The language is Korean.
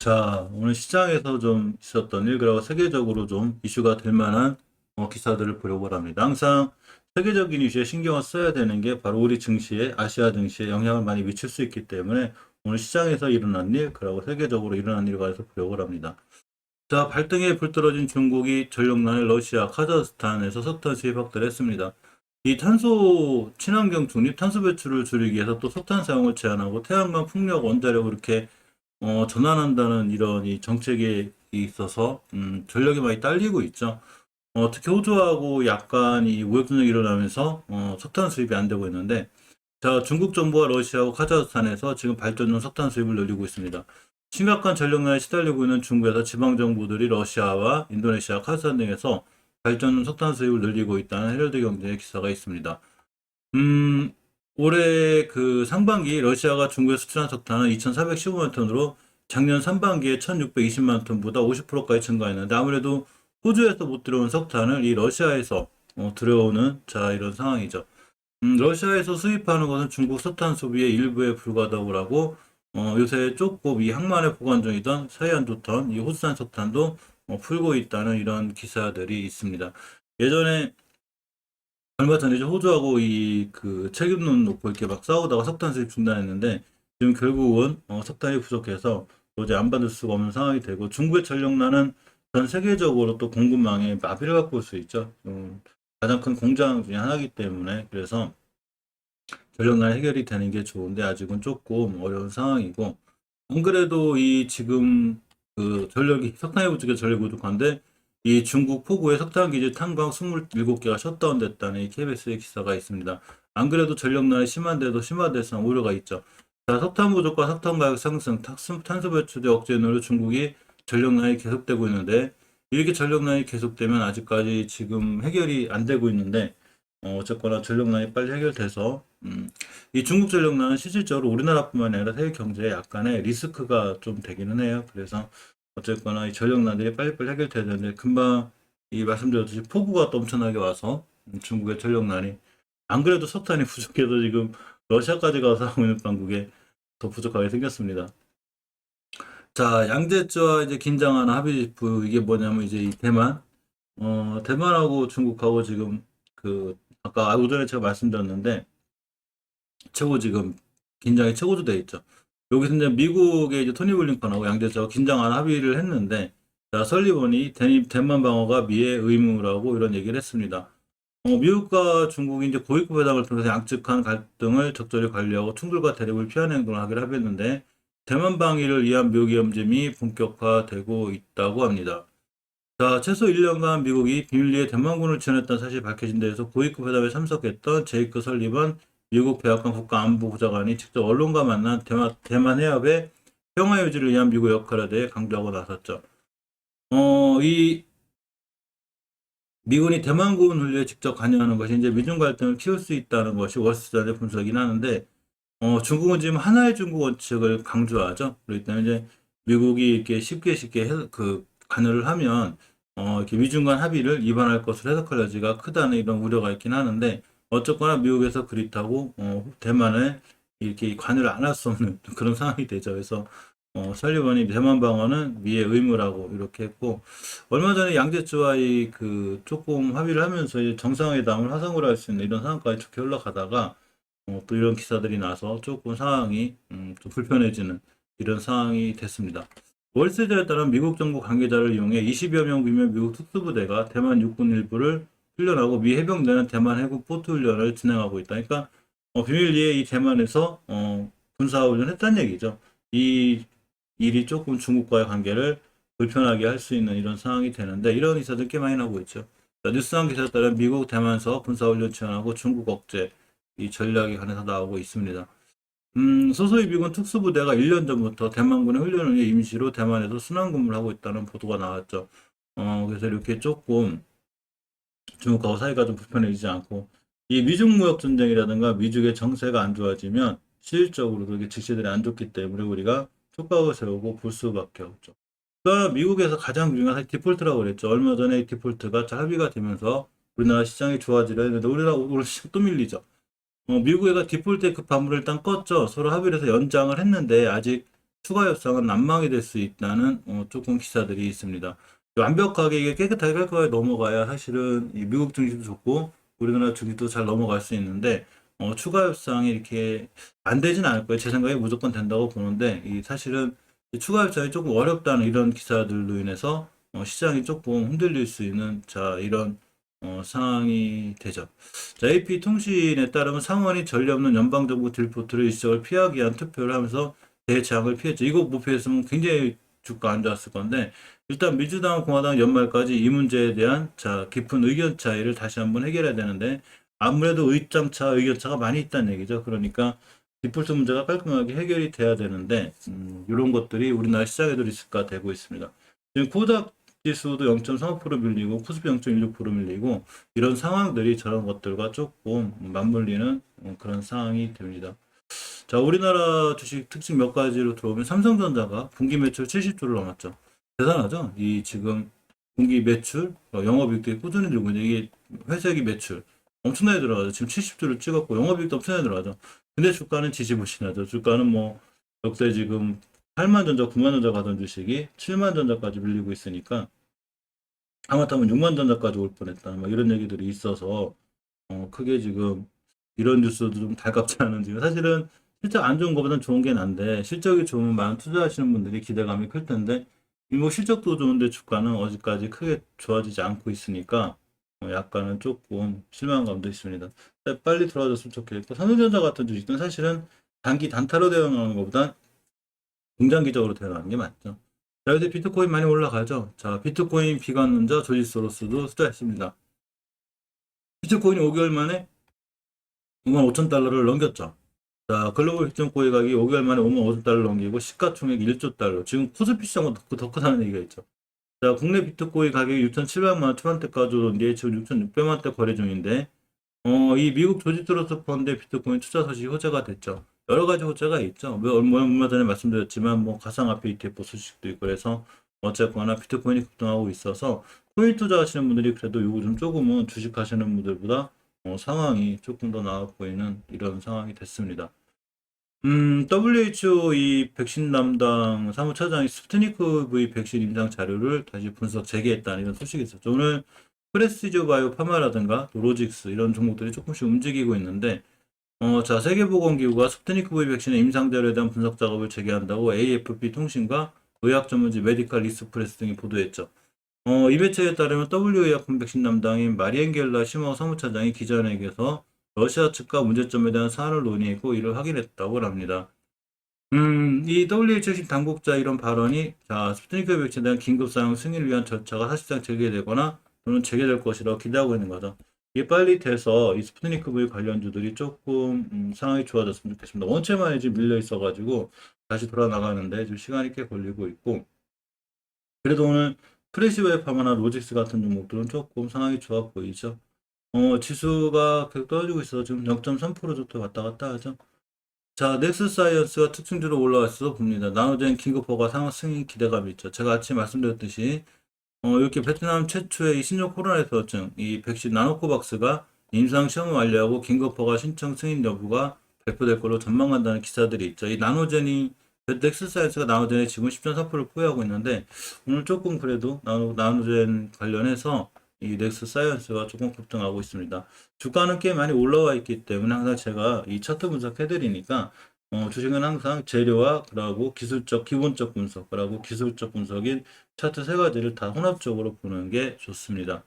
자, 오늘 시장에서 좀 있었던 일, 그리고 세계적으로 좀 이슈가 될 만한 기사들을 보려고 합니다. 항상 세계적인 이슈에 신경을 써야 되는 게 바로 우리 증시에, 아시아 증시에 영향을 많이 미칠 수 있기 때문에 오늘 시장에서 일어난 일, 그리고 세계적으로 일어난 일에 관해서 보려고 합니다. 자, 발등에 불 떨어진 중국이 전력난에 러시아, 카자흐스탄에서 석탄 수입 확대를 했습니다. 이 탄소 친환경 중립, 탄소 배출을 줄이기 위해서 또 석탄 사용을 제한하고 태양광 풍력 원자력을 이렇게 전환한다는 이런 이 정책에 있어서 전력이 많이 딸리고 있죠. 특히 호주하고 약간 이 무역 분쟁이 일어나면서 석탄 수입이 안 되고 있는데, 자, 중국 정부와 러시아하고 카자흐스탄에서 지금 발전용 석탄 수입을 늘리고 있습니다. 심각한 전력난에 시달리고 있는 중국에서 지방 정부들이 러시아와 인도네시아, 카자흐스탄 등에서 발전용 석탄 수입을 늘리고 있다는 헤럴드 경제의 기사가 있습니다. 음, 올해 그 상반기 러시아가 중국에 수출한 석탄은 2,415만 톤으로 작년 상반기에 1,620만 톤보다 50%까지 증가했는데, 아무래도 호주에서 못 들어온 석탄을 이 러시아에서 들여오는 자 이런 상황이죠. 러시아에서 수입하는 것은 중국 석탄 소비의 일부에 불과하다고 하고, 요새 조금 이 항만에 보관 중이던 서해안도탄, 이 호주산 석탄도 풀고 있다는 이런 기사들이 있습니다. 예전에 얼마 전에 이제 호주하고 이 그 책임론 놓고 이렇게 막 싸우다가 석탄 수입 중단했는데, 지금 결국은 석탄이 부족해서 도저히 안 받을 수가 없는 상황이 되고, 중국의 전력난은 전 세계적으로 또 공급망에 마비를 갖고 올 수 있죠. 가장 큰 공장 중에 하나이기 때문에. 그래서 전력난 해결이 되는 게 좋은데 아직은 조금 어려운 상황이고, 안 그래도 이 지금 그 전력이 석탄이 부족해 전력이 부족한데, 이 중국 포구의 석탄 기지 탄광 27개가 셧다운됐다는 이 KBS의 기사가 있습니다. 안 그래도 전력난이 심한데도 심화돼서 우려가 있죠. 자, 석탄 부족과 석탄 가격 상승, 탄소 배출의 억제로 중국이 전력난이 계속되고 있는데, 이렇게 전력난이 계속되면 아직까지 지금 해결이 안 되고 있는데, 어쨌거나 전력난이 빨리 해결돼서 이 중국 전력난은 실질적으로 우리나라뿐만 아니라 세계 경제에 약간의 리스크가 좀 되기는 해요. 그래서 어쨌거나 이 전력난들이 빨리빨리 해결돼야 되는데, 금방 이 말씀드렸듯이 폭우가 또 엄청나게 와서 중국의 전력난이, 안 그래도 석탄이 부족해서 지금 러시아까지 가서 하고 있는 방국에 더 부족하게 생겼습니다. 자, 양제츠와 이제 긴장하는 합의부, 이게 뭐냐면 이제 이 대만하고 중국하고 지금 그 아까 오전에 제가 말씀드렸는데, 최고 지금 긴장이 최고조 돼 있죠. 여기서 이제 미국의 이제 토니 블링컨하고 양대차가 긴장한 합의를 했는데, 자, 설리번이 대만 방어가 미의 의무라고 이런 얘기를 했습니다. 미국과 중국이 이제 고위급 회담을 통해서 양측간 갈등을 적절히 관리하고 충돌과 대립을 피하는 행동을 하기로 합의했는데, 대만 방위를 위한 미국의 움직임이 본격화되고 있다고 합니다. 자, 최소 1년간 미국이 비밀리에 대만군을 지원했다는 사실이 밝혀진 데에서 고위급 회담에 참석했던 제이크 설리번 미국 백악관 국가안보보좌관이 직접 언론과 만난 대만 해협의 평화 유지를 위한 미국의 역할에 대해 강조하고 나섰죠. 이 미군이 대만군 훈련에 직접 관여하는 것이 이제 미중 갈등을 키울 수 있다는 것이 월스트리트의 분석이긴 하는데, 중국은 지금 하나의 중국 원칙을 강조하죠. 그렇기 때문에 이제 미국이 이렇게 쉽게 관여를 하면 이렇게 미중 간 합의를 위반할 것으로 해석할 여지가 크다는 이런 우려가 있긴 하는데, 어쨌거나 미국에서 그립다고 대만에 이렇게 관여를 안 할 수 없는 그런 상황이 되죠. 그래서 설리번이 대만 방어는 미의 의무라고 이렇게 했고, 얼마 전에 양제츠와 그 조금 합의를 하면서 이제 정상회담을 화상으로 할 수 있는 이런 상황까지 좋게 흘러가다가 또 이런 기사들이 나서 조금 상황이 좀 불편해지는 이런 상황이 됐습니다. 월세저에 따른 미국 정부 관계자를 이용해 20여 명 규모의 미국 특수부대가 대만 육군 일부를 훈련하고 미 해병대는 대만 해군 포트 훈련을 진행하고 있다. 그러니까 비밀리에 이 대만에서 군사훈련 했다는 얘기죠. 이 일이 조금 중국과의 관계를 불편하게 할 수 있는 이런 상황이 되는데, 이런 기사들 꽤 많이 나오고 있죠. 자, 뉴스한 기사에 따르면 미국 대만서 군사훈련 지원하고 중국 억제 이 전략이 관해서 나오고 있습니다. 소소이 미군 특수부대가 1년 전부터 대만군의 훈련을 위해 임시로 대만에서 순환근무를 하고 있다는 보도가 나왔죠. 그래서 이렇게 조금 중국하고 사이가 좀 불편해지지 않고, 이 미중 무역 전쟁이라든가 미중의 정세가 안 좋아지면 실질적으로도 이게 직시들이 안 좋기 때문에 우리가 촉각을 세우고 볼 수밖에 없죠. 그러니까 미국에서 가장 중요한 디폴트라고 그랬죠. 얼마 전에 이 디폴트가 잘 합의가 되면서 우리나라 시장이 좋아지려 했는데 우리 시장 또 밀리죠. 미국에가 디폴트의 그 반물을 일단 껐죠. 서로 합의를 해서 연장을 했는데 아직 추가 협상은 난망이 될 수 있다는 조금 기사들이 있습니다. 완벽하게 이게 깨끗하게 깔끔하게 넘어가야 사실은 이 미국 증시도 좋고 우리나라 증시도 잘 넘어갈 수 있는데 추가 협상이 이렇게 안 되진 않을 거예요. 제 생각에 무조건 된다고 보는데 이 사실은 이 추가 협상이 조금 어렵다는 이런 기사들로 인해서 시장이 조금 흔들릴 수 있는 자 이런 상황이 되죠. 자, AP통신에 따르면 상원이 전례 없는 연방정부 딜포트를 일시적으로 피하기 위한 투표를 하면서 대장을 피했죠. 이거 못 피했으면 굉장히 주가 안 좋았을 건데 일단 민주당, 공화당 연말까지 이 문제에 대한 자 깊은 의견 차이를 다시 한번 해결해야 되는데 아무래도 의점차, 의견차가 많이 있다는 얘기죠. 그러니까 디폴트 문제가 깔끔하게 해결이 돼야 되는데 이런 것들이 우리나라 시장에도 리스크가 되고 있습니다. 지금 코닥 지수도 0.35% 밀리고 코스피 0.16% 밀리고 이런 상황들이 저런 것들과 조금 맞물리는 그런 상황이 됩니다. 자, 우리나라 주식 특징 몇 가지로 들어오면 삼성전자가 분기 매출 70조를 넘었죠. 대단하죠? 이 지금 분기 매출, 영업이익도 꾸준히 들고 있는데 이게 회색이 매출 엄청나게 들어가죠. 지금 70조를 찍었고 영업이익도 엄청나게 들어가죠. 근데 주가는 지지부진하죠. 주가는 뭐 역대 지금 8만 전자, 9만 전자 가던 주식이 7만 전자까지 밀리고 있으니까 하마터면 6만 전자까지 올 뻔했다. 뭐 이런 얘기들이 있어서 크게 지금 이런 뉴스도 좀 달갑지 않은 지금 사실은 실적 안 좋은 것보다는 좋은 게 난데 실적이 좋으면 많은 투자하시는 분들이 기대감이 클 텐데 뭐 실적도 좋은데 주가는 어제까지 크게 좋아지지 않고 있으니까 약간은 조금 실망감도 있습니다. 빨리 들어와줬으면 좋겠고 삼성전자 같은 주식은 사실은 단기 단타로 되어 나오는 것보다 중장기적으로 되어 나오는 게 맞죠. 자, 요새 비트코인 많이 올라가죠. 자, 비트코인 비관론자 조지 소로스도 투자했습니다. 비트코인이 5개월 만에 5만 5천 달러를 넘겼죠. 자, 글로벌 비트코인 가격이 5개월 만에 5만 5천 달러를 넘기고 시가총액 1조 달러. 지금 코스피 시장보다 더 크다는 얘기가 있죠. 자, 국내 비트코인 가격이 6,700만 원 초반대까지 오는데 지금 6,600만 원대 거래 중인데 이 미국 조지 소로스 펀드의 비트코인 투자 소식이 호재가 됐죠. 여러 가지 호재가 있죠. 얼마 전에 말씀드렸지만 뭐 가상화폐 ETF 소식도 있고 그래서 어쨌거나 비트코인이 급등하고 있어서 코인 투자하시는 분들이 그래도 요즘 조금은 주식하시는 분들보다 상황이 조금 더 나아 보이는 이런 상황이 됐습니다. WHO 이 백신 담당 사무처장이 스푸트니크 V 백신 임상 자료를 다시 분석 재개했다는 이런 소식이 있었죠. 오늘 프레시즈 바이오 파마라든가 로직스 이런 종목들이 조금씩 움직이고 있는데 자, 세계보건기구가 스푸트니크 V 백신의 임상 자료에 대한 분석 작업을 재개한다고 AFP 통신과 의학 전문지 메디칼 리스프레스 등이 보도했죠. 이 매체에 따르면 WHO 백신 담당인 마리엔겔라 시머 사무차장이 기자회견에서 러시아 측과 문제점에 대한 사안을 논의했고 이를 확인했다고 합니다. 이 WHO 당국자 이런 발언이 자, 스푸트니크 백신에 대한 긴급 사용 승인을 위한 절차가 사실상 재개되거나 또는 재개될 것이라고 기대하고 있는 거죠. 이게 빨리 돼서 이 스푸트니크 V 관련주들이 조금 상황이 좋아졌으면 좋겠습니다. 원체만에 지금 밀려 있어가지고 다시 돌아 나가는데 좀 시간이 꽤 걸리고 있고 그래도 오늘 프레시웨이 파마나 로직스 같은 종목들은 조금 상황이 좋아 보이죠. 지수가 계속 떨어지고 있어서 지금 0.3% 정도 왔다 갔다 하죠. 자, 넥스사이언스가 특징주로 올라왔어 봅니다. 나노젠 긴급허가 상황 승인 기대감이 있죠. 제가 아침에 말씀드렸듯이 이렇게 베트남 최초의 이 신종 코로나 대처증 이 백신 나노코박스가 임상 시험을 완료하고 긴급허가 신청 승인 여부가 발표될 걸로 전망한다는 기사들이 있죠. 이 나노젠이 넥스사이언스가 나노젠의 지분 10.4%를 포위하고 있는데 오늘 조금 그래도 나노젠 관련해서 이 넥스사이언스가 조금 급등하고 있습니다. 주가는 꽤 많이 올라와 있기 때문에 항상 제가 이 차트 분석해 드리니까 주식은 항상 재료와 그리고 기술적 기본적 분석 그리고 기술적 분석인 차트 세 가지를 다 혼합적으로 보는 게 좋습니다.